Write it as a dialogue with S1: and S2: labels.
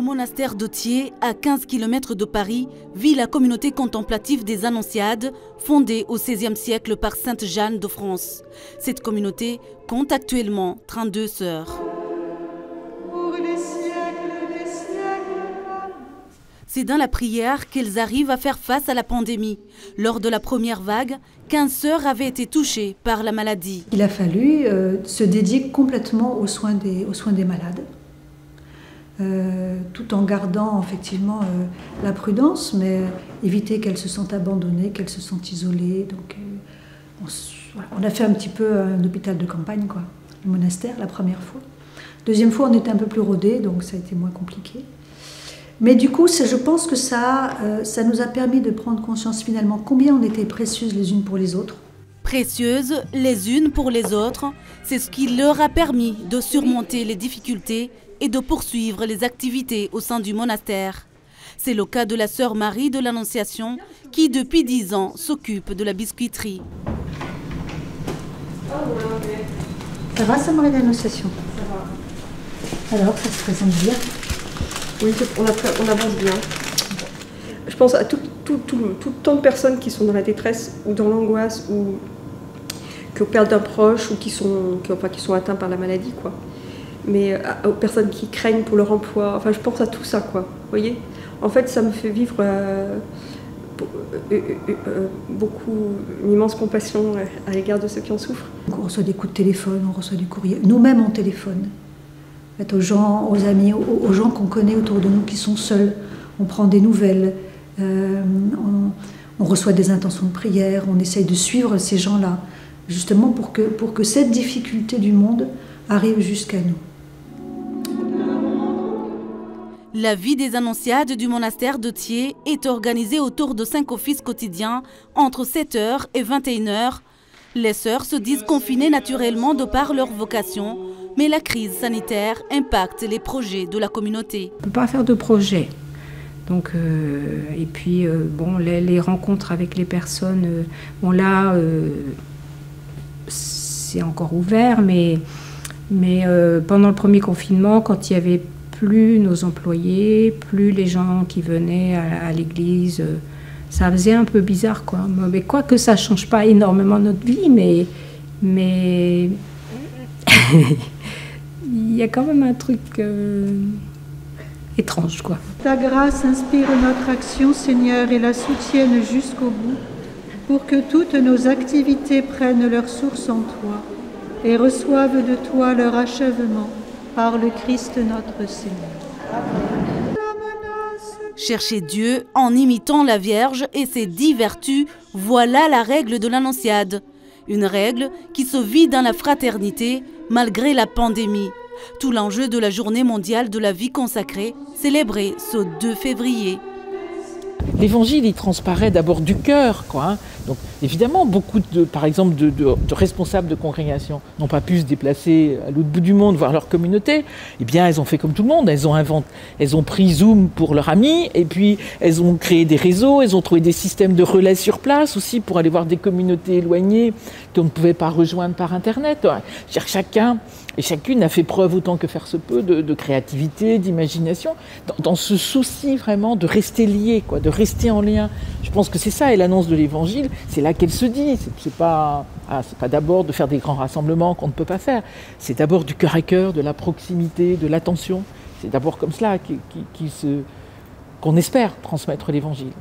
S1: monastère d'Authier, à 15 km de Paris, vit la communauté contemplative des Annonciades, fondée au XVIe siècle par Sainte Jeanne de France. Cette communauté compte actuellement 32 sœurs. C'est dans la prière qu'elles arrivent à faire face à la pandémie. Lors de la première vague, 15 sœurs avaient été touchées par la maladie.
S2: Il a fallu se dédier complètement aux soins des malades. Tout en gardant effectivement la prudence, mais éviter qu'elles se sentent abandonnées, qu'elles se sentent isolées. Donc, on a fait un petit peu un hôpital de campagne, quoi, le monastère, la première fois. Deuxième fois, on était un peu plus rodés, donc ça a été moins compliqué. Mais du coup, je pense que ça nous a permis de prendre conscience finalement combien on était précieuses les unes pour les autres.
S1: Précieuses les unes pour les autres, c'est ce qui leur a permis de surmonter les difficultés et de poursuivre les activités au sein du monastère. C'est le cas de la sœur Marie de l'Annonciation qui, depuis 10 ans, s'occupe de la biscuiterie.
S2: Ça va, ça, Marie de l'Annonciation? Ça va. Alors, ça se présente bien?
S3: Oui, on avance bien. Je pense à tout tant de personnes qui sont dans la détresse ou dans l'angoisse ou qui perdent un proche ou qui sont atteints par la maladie, quoi. Mais aux personnes qui craignent pour leur emploi, enfin je pense à tout ça, quoi. Vous voyez? En fait, ça me fait vivre une immense compassion à l'égard de ceux qui en souffrent.
S2: On reçoit des coups de téléphone, on reçoit du courrier. Nous-mêmes on téléphone. Aux gens, aux amis, aux gens qu'on connaît autour de nous qui sont seuls. On prend des nouvelles, on reçoit des intentions de prière, on essaye de suivre ces gens-là, justement pour que cette difficulté du monde arrive jusqu'à nous.
S1: La vie des Annonciades du monastère d'Authier est organisée autour de 5 offices quotidiens entre 7h et 21h. Les sœurs se disent confinées naturellement de par leur vocation, mais la crise sanitaire impacte les projets de la communauté.
S4: On ne peut pas faire de projet. Donc, et puis, bon, les rencontres avec les personnes, bon là, c'est encore ouvert, mais pendant le premier confinement, quand il n'y avait plus nos employés, plus les gens qui venaient à l'église, ça faisait un peu bizarre, quoi. Mais quoi que ça ne change pas énormément notre vie, mais il y a quand même un truc étrange, quoi.
S5: Ta grâce inspire notre action, Seigneur, et la soutienne jusqu'au bout, pour que toutes nos activités prennent leur source en toi et reçoivent de toi leur achèvement par le Christ notre Seigneur.
S1: Chercher Dieu en imitant la Vierge et ses 10 vertus, voilà la règle de l'Annonciade. Une règle qui se vit dans la fraternité malgré la pandémie. Tout l'enjeu de la journée mondiale de la vie consacrée, célébrée ce 2 février.
S6: L'évangile, il transparaît d'abord du cœur, quoi, hein. Donc, évidemment, beaucoup par exemple, de responsables de congrégations n'ont pas pu se déplacer à l'autre bout du monde voir leur communauté. Eh bien, elles ont fait comme tout le monde. Elles ont pris Zoom pour leurs amis, et puis elles ont créé des réseaux, elles ont trouvé des systèmes de relais sur place aussi pour aller voir des communautés éloignées qu'on ne pouvait pas rejoindre par Internet. Chacun et chacune a fait preuve autant que faire se peut de créativité, d'imagination, dans ce souci vraiment de rester lié, quoi, de rester en lien. Je pense que c'est ça, et l'annonce de l'Évangile, c'est là qu'elle se dit. C'est pas d'abord de faire des grands rassemblements qu'on ne peut pas faire. C'est d'abord du cœur à cœur, de la proximité, de l'attention. C'est d'abord comme cela qu'on espère transmettre l'Évangile.